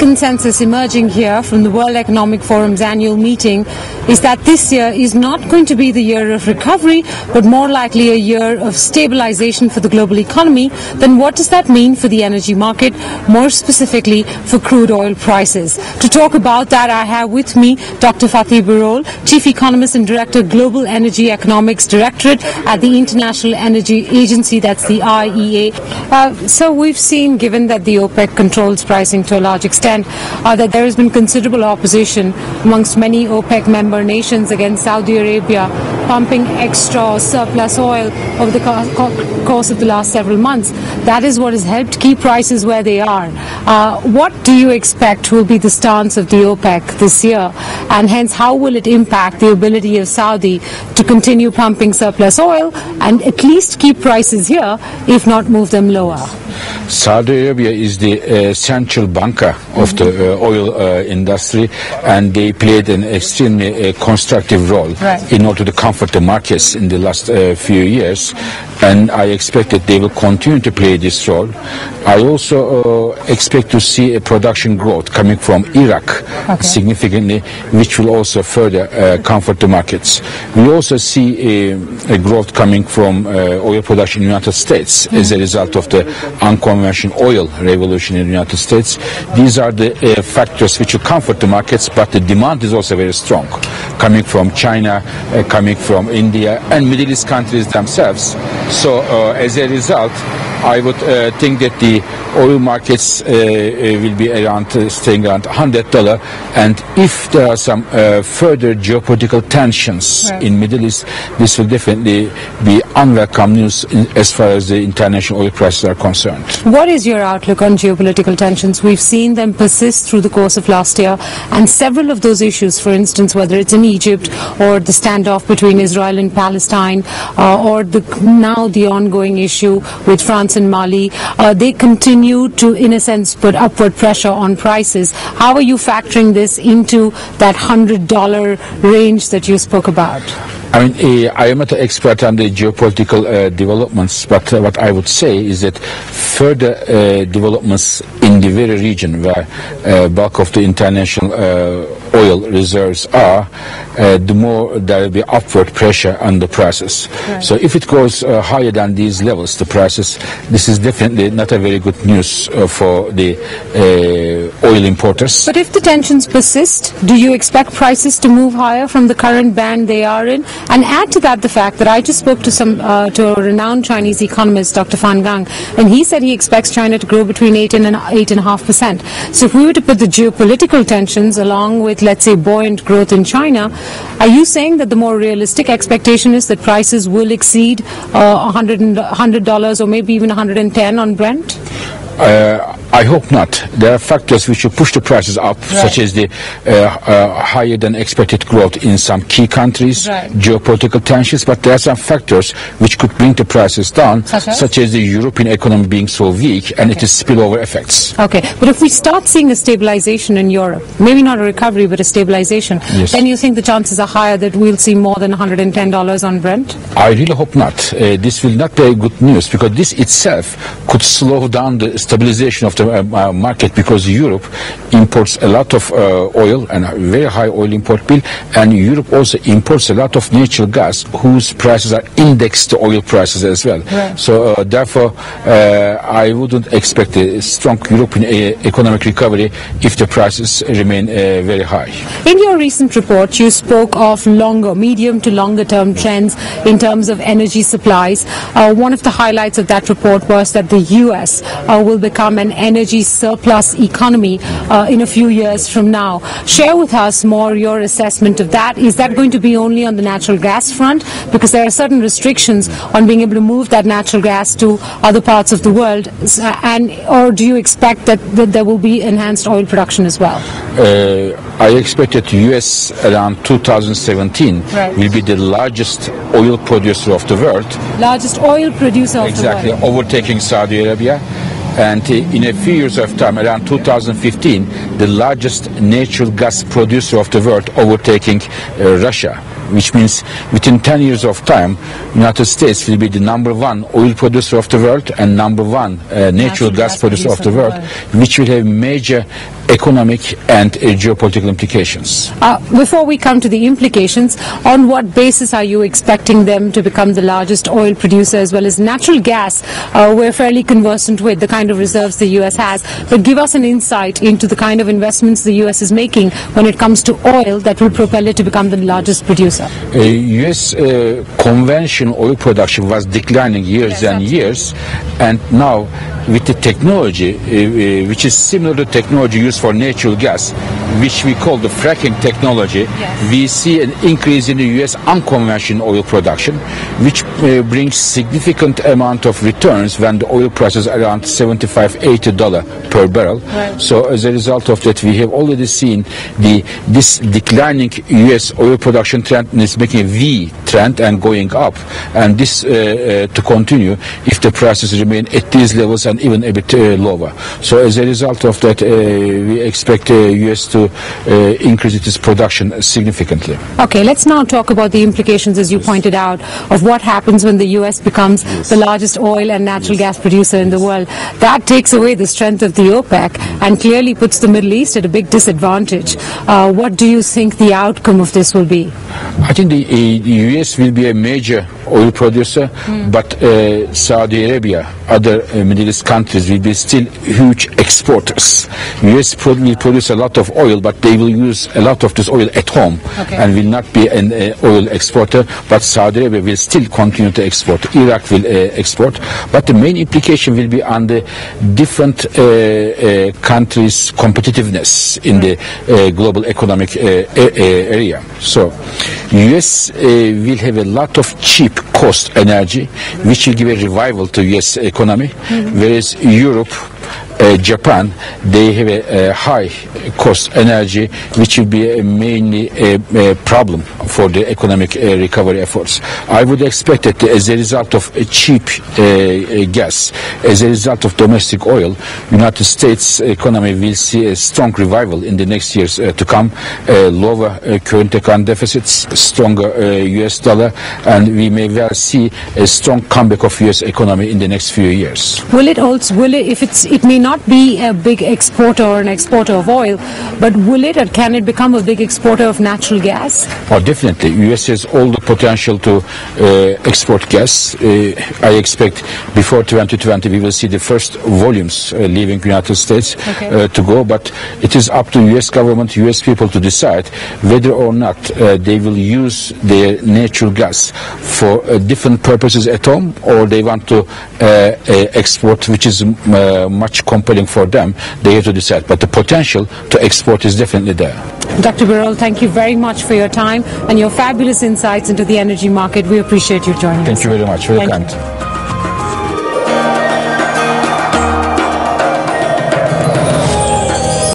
consensus emerging here from the World Economic Forum's annual meeting is that this year is not going to be the year of recovery, but more likely a year of stabilization for the global economy. Then what does that mean for the energy market, more specifically for crude oil prices? To talk about that, I have with me Dr. Fatih Birol, Chief Economist and Director, Global Energy Economics Directorate at the International Energy Agency, that's the IEA. So we've seen, given that the OPEC controls pricing to a large extent, that there has been considerable opposition amongst many OPEC member nations against Saudi Arabia pumping extra or surplus oil over the course of the last several months. That is what has helped keep prices where they are. What do you expect will be the stance of the OPEC this year, and hence how will it impact the ability of Saudi to continue pumping surplus oil and at least keep prices here, if not move them lower? Saudi Arabia is the central banker of the oil industry, and they played an extremely constructive role in order to comfort the markets in the last few years, and I expect that they will continue to play this role. I also expect to see a production growth coming from Iraq significantly, which will also further comfort the markets. We also see a growth coming from oil production in the United States as a result of the unconventional oil revolution in the United States. These are the factors which will comfort the markets, but the demand is also very strong, coming from China, coming from India and Middle East countries themselves. So as a result, I would think that the oil markets will be around, staying around $100, and if there are some further geopolitical tensions in Middle East, this will definitely be unwelcome news as far as the international oil prices are concerned. What is your outlook on geopolitical tensions? We've seen them persist through the course of last year, and several of those issues, for instance, whether it's in Egypt or the standoff between Israel and Palestine, or now the ongoing issue with France and Mali, they continue to, in a sense, put upward pressure on prices. How are you factoring this into that $100 range that you spoke about? I mean, I am not an expert on the geopolitical developments, but what I would say is that further developments in the very region where bulk of the international oil reserves are, the more there will be upward pressure on the prices. So if it goes higher than these levels, the prices, this is definitely not a very good news for the oil importers. But if the tensions persist, do you expect prices to move higher from the current band they are in? And add to that the fact that I just spoke to a renowned Chinese economist, Dr. Fan Gang, and he said he expects China to grow between 8 and 8.5%. So if we were to put the geopolitical tensions along with, let's say, buoyant growth in China, are you saying that the more realistic expectation is that prices will exceed $100 or maybe even $110 on Brent? I hope not. There are factors which will push the prices up, such as the higher than expected growth in some key countries, geopolitical tensions, but there are some factors which could bring the prices down, such as the European economy being so weak, and it is spillover effects. Okay, but if we start seeing a stabilization in Europe, maybe not a recovery, but a stabilization, then you think the chances are higher that we'll see more than $110 on Brent? I really hope not. This will not be good news, because this itself could slow down the stabilization of the market, because Europe imports a lot of oil and a very high oil import bill, and Europe also imports a lot of natural gas whose prices are indexed to oil prices as well. So therefore I wouldn't expect a strong European economic recovery if the prices remain very high. In your recent report, you spoke of medium to longer term trends in terms of energy supplies. One of the highlights of that report was that the US will become an energy surplus economy in a few years from now. Share with us more your assessment of that. Is that going to be only on the natural gas front? Because there are certain restrictions on being able to move that natural gas to other parts of the world, or do you expect that there will be enhanced oil production as well? I expect that the US around 2017 will be the largest oil producer of the world. Largest oil producer of the world. Exactly, overtaking Saudi Arabia. And in a few years of time, around 2015, the largest natural gas producer of the world, overtaking Russia, which means within 10 years of time, United States will be the #1 oil producer of the world and #1 natural gas producer of the world, which will have major economic and geopolitical implications. Before we come to the implications, on what basis are you expecting them to become the largest oil producer as well as natural gas? We're fairly conversant with the kind of reserves the U.S. has, but give us an insight into the kind of investments the U.S. is making when it comes to oil that will propel it to become the largest producer. U.S. Conventional oil production was declining years and years, and now with the technology, which is similar to technology used for natural gas, which we call the fracking technology, we see an increase in the U.S. unconventional oil production, which brings significant amount of returns when the oil price is around $75–80 per barrel. So as a result of that, we have already seen this declining U.S. oil production trend is making a V trend and going up, and this to continue if the prices remain at these levels and even a bit lower. So as a result of that, we expect U.S. to increase its production significantly. Okay, let's now talk about the implications, as you pointed out, of what happens when the U.S. becomes the largest oil and natural gas producer in the world. That takes away the strength of the OPEC and clearly puts the Middle East at a big disadvantage. What do you think the outcome of this will be? I think the U.S. will be a major oil producer, but Saudi Arabia, other Middle East countries will be still huge exporters. U.S. will produce a lot of oil, but they will use a lot of this oil at home and will not be an oil exporter, but Saudi Arabia will still continue to export. Iraq will export, but the main implication will be on the different countries' competitiveness in the global economic area. So U.S. will have a lot of cheap cost energy, which will give a revival to U.S. economy, whereas Europe, Japan, they have a high cost energy, which will be mainly a problem for the economic recovery efforts. I would expect that as a result of cheap gas, as a result of domestic oil, United States economy will see a strong revival in the next years to come, lower current account deficits, stronger US dollar, and we may well see a strong comeback of US economy in the next few years. It may not be a big exporter or an exporter of oil, but will it or can it become a big exporter of natural gas? Oh, definitely. US has all the potential to export gas. I expect before 2020 we will see the first volumes leaving United States to go, but it is up to US government, US people to decide whether or not they will use their natural gas for different purposes at home, or they want to export, which is much compelling for them. They have to decide, but the potential to export is definitely there. Dr. Birol, thank you very much for your time and your fabulous insights into the energy market. We appreciate you joining us. Thank you very much. Very kind.